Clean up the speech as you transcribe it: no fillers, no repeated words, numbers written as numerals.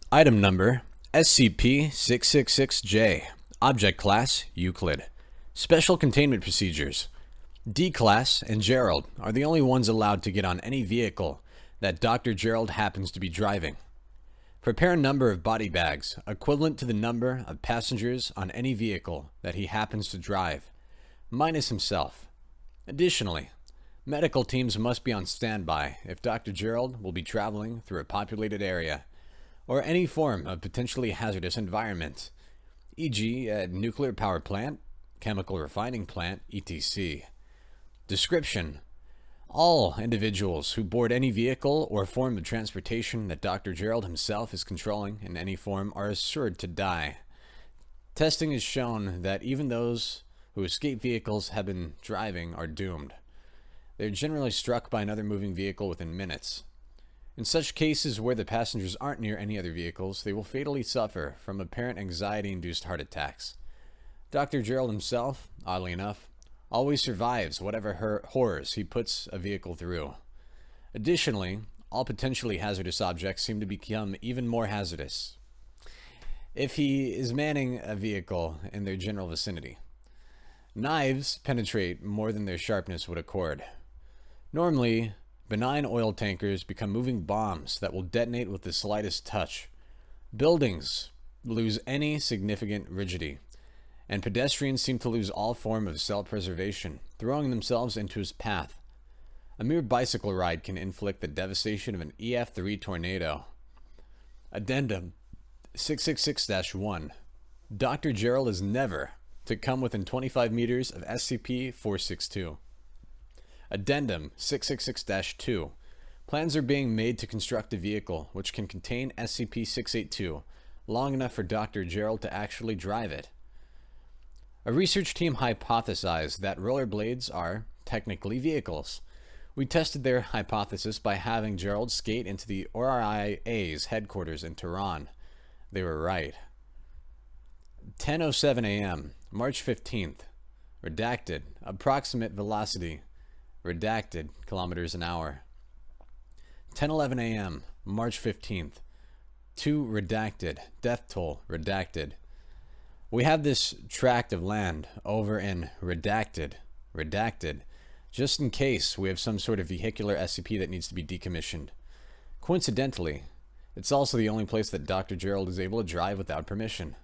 Item number SCP-666-J. Object Class Euclid. Special Containment Procedures. D-Class and Gerald are the only ones allowed to get on any vehicle that Dr. Gerald happens to be driving. Prepare a number of body bags equivalent to the number of passengers on any vehicle that he happens to drive, minus himself. Additionally, medical teams must be on standby if Dr. Gerald will be traveling through a populated area or any form of potentially hazardous environment, e.g., a nuclear power plant, chemical refining plant, etc. Description: all individuals who board any vehicle or form of transportation that Dr. Gerald himself is controlling in any form are assured to die. Testing has shown that even those who escape vehicles have been driving are doomed. They are generally struck by another moving vehicle within minutes. In such cases where the passengers aren't near any other vehicles, they will fatally suffer from apparent anxiety-induced heart attacks. Dr. Gerald himself, oddly enough, always survives whatever horrors he puts a vehicle through. Additionally, all potentially hazardous objects seem to become even more hazardous if he is manning a vehicle in their general vicinity. Knives penetrate more than their sharpness would accord. Normally, benign oil tankers become moving bombs that will detonate with the slightest touch. Buildings lose any significant rigidity, and pedestrians seem to lose all form of self-preservation, throwing themselves into his path. A mere bicycle ride can inflict the devastation of an EF3 tornado. Addendum 666-1. Dr. Gerald is never to come within 25 meters of SCP-462. Addendum 666-2. Plans are being made to construct a vehicle which can contain SCP-682 long enough for Dr. Gerald to actually drive it. A research team hypothesized that rollerblades are technically vehicles. We tested their hypothesis by having Gerald skate into the ORIA's headquarters in Tehran. They were right. 10:07 a.m., March 15th. Redacted. Approximate velocity. Redacted. Kilometers an hour. 10:11 a.m., March 15th. 2 redacted. Death toll. Redacted. We have this tract of land over in redacted, just in case we have some sort of vehicular SCP that needs to be decommissioned. Coincidentally, it's also the only place that Dr. Gerald is able to drive without permission.